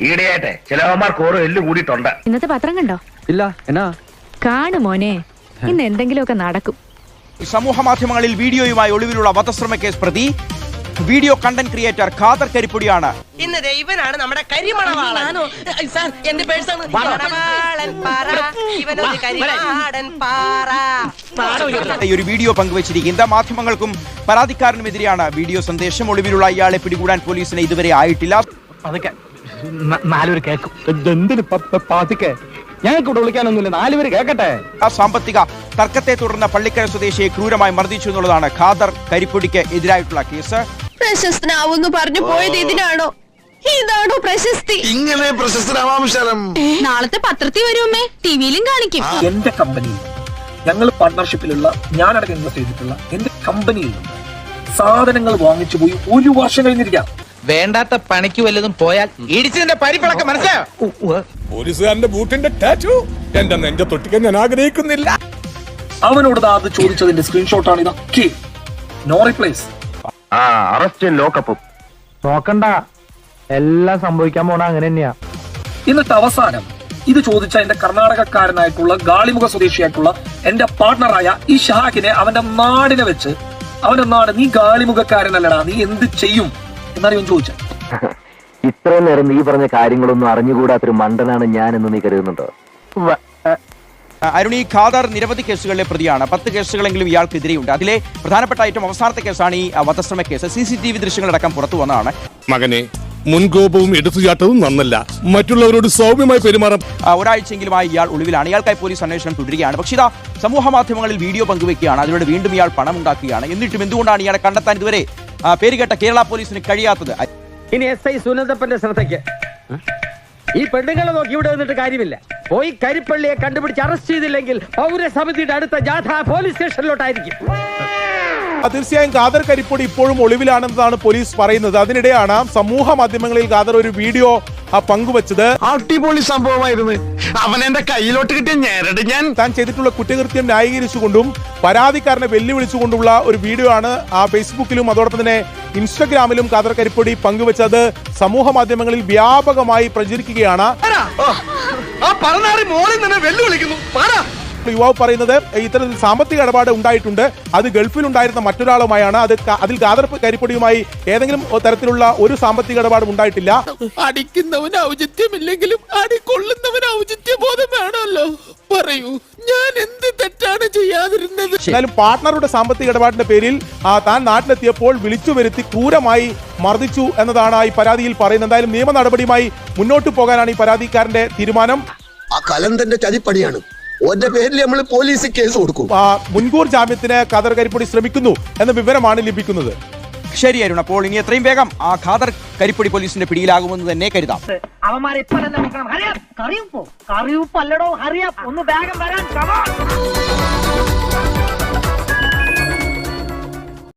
ഈടെയായിട്ടെ ചിലവന്മാർക്ക് ഓരോ എല്ല് കൂടിയിട്ടുണ്ട്. ഇന്നത്തെ പത്രം കണ്ടോ? ഇല്ല. എന്നാ കാണു മോനെ, ഇന്ന് എന്തെങ്കിലുമൊക്കെ നടക്കും. സമൂഹ മാധ്യമങ്ങളിൽ വീഡിയോയുമായി ഒളിവിലുള്ള വധശ്രമ കേസ് പ്രതി വീഡിയോ കണ്ടന്റ് ക്രിയേറ്റർ ഖാദർ കരിപ്പൊടിയാണ്. ഇന്ന് ഇവനാണ് നമ്മുടെ കരിമണവാളൻ. എന്റെ പേഴ്സാണ് ഈ ഒരു വീഡിയോ പങ്കുവച്ചിരിക്കുന്നത് മാധ്യമങ്ങൾക്കും പരാതിക്കാരനുമെതിരെയാണ് വീഡിയോ സന്ദേശം. ഒളിവിലുള്ള ഇയാളെ പിടികൂടാൻ പോലീസിന് ഇതുവരെ ആയിട്ടില്ല. ഞങ്ങൾക്ക് ഇവിടെ വിളിക്കാനൊന്നുമില്ല, 4 പേര് കേൾക്കട്ടെ. ആ സാമ്പത്തിക തർക്കത്തെ തുടർന്ന് പള്ളിക്കര സ്വദേശിയെ ക്രൂരമായി മർദ്ദിച്ചു എന്നുള്ളതാണ് ഖാദർ കരിപ്പൊടിക്ക് എതിരായിട്ടുള്ള കേസ്. പ്രശസ്തനാവെന്ന് പറഞ്ഞു പോയത് ഇതിനാണോ? ഇതാണോ പ്രശസ്തി? ഇങ്ങനെ പ്രശസ്തനാവാം ശരം. നാളത്തെ പത്രത്തിൽ വരുമേ, ടിവിയിലും കാണിക്കും. എന്റെ കമ്പനിയിൽ ഞങ്ങൾ പാർട്ണർഷിപ്പിലുള്ള ഞാനടക്കം ഇൻവെസ്റ്റ് ചെയ്തിട്ടുള്ള എന്റെ കമ്പനിയിൽ നിന്ന് സാധനങ്ങൾ വാങ്ങിച്ചു പോയി 1 വർഷം കഴിഞ്ഞിരിക്കാം. വേണ്ടാത്ത പണിക്ക് വല്ലതും പോയാൽ ഇടിച്ചതിന്റെ പരിപ്പിളക്കം മനസ്സിലായോ? പോലീസുകാരന്റെ ബൂട്ടിന്റെ ടാറ്റു എന്റെ നെഞ്ചത്തൊട്ടിക്കാൻ ഞാൻ ആഗ്രഹിക്കുന്നില്ല. അവനോട് അത് ചോദിച്ചതിന്റെ സ്ക്രീൻഷോട്ടാണ് ഇതൊക്കെ. No replace. അറസ്റ്റും ലോക്കപ്പും നോക്കണ്ട, എല്ലാം സംഭവിക്കാൻ പോണ അങ്ങനെ തന്നെയാ. എന്നിട്ട് അവസാനം ഇത് ചോദിച്ച എന്റെ കർണാടകക്കാരനായിട്ടുള്ള ഗാളിമുഖ സ്വദേശിയായിട്ടുള്ള എന്റെ പാർട്ണറായ ഈ ഷഹാക്കിനെ അവന്റെ നാടിനെ വെച്ച് അവന്റെ നാട്, നീ ഗാളിമുഖക്കാരനല്ലടാ, നീ എന്ത് ചെയ്യും എന്നാണ് ഇവൻ ചോദിച്ചത്. ഇത്രയും നേരം നീ പറഞ്ഞ കാര്യങ്ങളൊന്നും അറിഞ്ഞുകൂടാത്തൊരു മണ്ടനാണ് ഞാൻ എന്ന് നീ കരുതുന്നുണ്ടോ? അരുണി, ഖാദർ നിരവധി കേസുകളിലെ പ്രതിയാണ്. 10 കേസുകളെങ്കിലും ഇയാൾക്കെതിരെയുണ്ട്. അതിലെ പ്രധാനപ്പെട്ട ഏറ്റവും അവസാനത്തെ കേസാണ് ഈ വധശ്രമ കേസ്. CCTV ദൃശ്യങ്ങളടക്കം പുറത്തു വന്നതാണ്. മകനെ, മുൻകോപവും എടുത്തുചാട്ടവും നന്നല്ല. മറ്റുള്ളവരോട് സൗമ്യമായി പെരുമാറാം. ഒരാഴ്ചയെങ്കിലുമായി ഇയാൾ ഒളിവിലാണ്. ഇയാൾക്കായി പോലീസ് അന്വേഷണം തുടരുകയാണ്. പക്ഷേ ഇതാ സമൂഹ മാധ്യമങ്ങളിൽ വീഡിയോ പങ്കുവെക്കുകയാണ്. അതിലൂടെ വീണ്ടും ഇയാൾ പണം ഉണ്ടാക്കുകയാണ്. എന്നിട്ടും എന്തുകൊണ്ടാണ് ഇയാളെ കണ്ടെത്താൻ ഇതുവരെ പേരുകേട്ട കേരള പോലീസിന് കഴിയാത്തത്? ഇനി SI സുനന്ദപ്പന്റെ ശ്രദ്ധയ്ക്ക്, ഈ പെണ്ണുങ്ങളെ നോക്കി ഇവിടെ വന്നിട്ട് കാര്യമില്ല. പോയി കരിപ്പള്ളിയെ കണ്ടുപിടിച്ച് അറസ്റ്റ് ചെയ്തില്ലെങ്കിൽ പൗരസമിതിയുടെ അടുത്ത ജാഥ പോലീസ് സ്റ്റേഷനിലോട്ടായിരിക്കും. തീർച്ചയായും ഖാദർ കരിപ്പൊടി ഇപ്പോഴും ഒളിവിലാണെന്നതാണ് പോലീസ് പറയുന്നത്. അതിനിടെയാണ് സമൂഹ മാധ്യമങ്ങളിൽ ഖാദർ ഒരു വീഡിയോ പങ്കുവച്ചത്. അടിപൊളി സംഭവമായിരുന്നു. അവൻ എന്റെ കയ്യിലോട്ട് കിട്ടിയ ഞെരട് ഞാൻ താൻ ചെയ്തിട്ടുള്ള കുറ്റകൃത്യം ന്യായീകരിച്ചുകൊണ്ടും പരാതിക്കാരനെ വെല്ലുവിളിച്ചുകൊണ്ടുള്ള ഒരു വീഡിയോ ആണ് ഫേസ്ബുക്കിലും അതോടൊപ്പം തന്നെ ഇൻസ്റ്റഗ്രാമിലും ഖാദർ കരിപ്പൊടി പങ്കുവച്ചത്. സമൂഹ മാധ്യമങ്ങളിൽ വ്യാപകമായി പ്രചരിക്കുകയാണ്. യുവാവ് പറയുന്നത് ഇത്തരത്തിൽ സാമ്പത്തിക ഇടപാട് ഉണ്ടായിട്ടുണ്ട്. അത് ഗൾഫിൽ ഉണ്ടായിരുന്ന മറ്റൊരാളുമായാണ്. അതിൽ ഖാദർ കരിപ്പൊടിയുമായി ഏതെങ്കിലും തരത്തിലുള്ള ഒരു സാമ്പത്തിക ഇടപാടും ഉണ്ടായിട്ടില്ല. അടിക്കുന്നവന് ഔചിത്യമില്ലെങ്കിലും അടികൊള്ളുന്നവന് ഔചിത്യബോധം വേണമല്ലോ. പറയൂ, ഞാൻ എന്ത് തെറ്റാണ് ചെയ്യാതിരുന്നത്? എന്നാലും പാർട്ണറുടെ സാമ്പത്തിക ഇടപാടിന്റെ പേരിൽ താൻ നാട്ടിലെത്തിയപ്പോൾ വിളിച്ചു വരുത്തി ക്രൂരമായി മർദ്ദിച്ചു എന്നതാണ് ഈ പരാതിയിൽ പറയുന്നത്. എന്തായാലും നിയമ നടപടിയുമായി മുന്നോട്ട് പോകാനാണ് ഈ പരാതിക്കാരന്റെ തീരുമാനം. ആ കലന്തന്റെ ചതിപ്പടിയാണ്. ഒന്റെ പേരിൽ നമ്മൾ പോലീസ് കേസ് കൊടുക്കും. മുൻകൂർ ജാമ്യത്തിന് ഖാദർ കരിപ്പൊടി ശ്രമിക്കുന്നു എന്ന വിവരമാണ് ലഭിക്കുന്നത്. ശരിയായിരുന്നു. അപ്പോൾ ഇനി എത്രയും വേഗം ആ ഖാദർ കരിപ്പൊടി പോലീസിന്റെ പിടിയിലാകുമെന്ന് തന്നെ കരുതാം. കറിയുപ്പല്ലടോ, അറിയാം. ഒന്ന് വേഗം വരാൻ.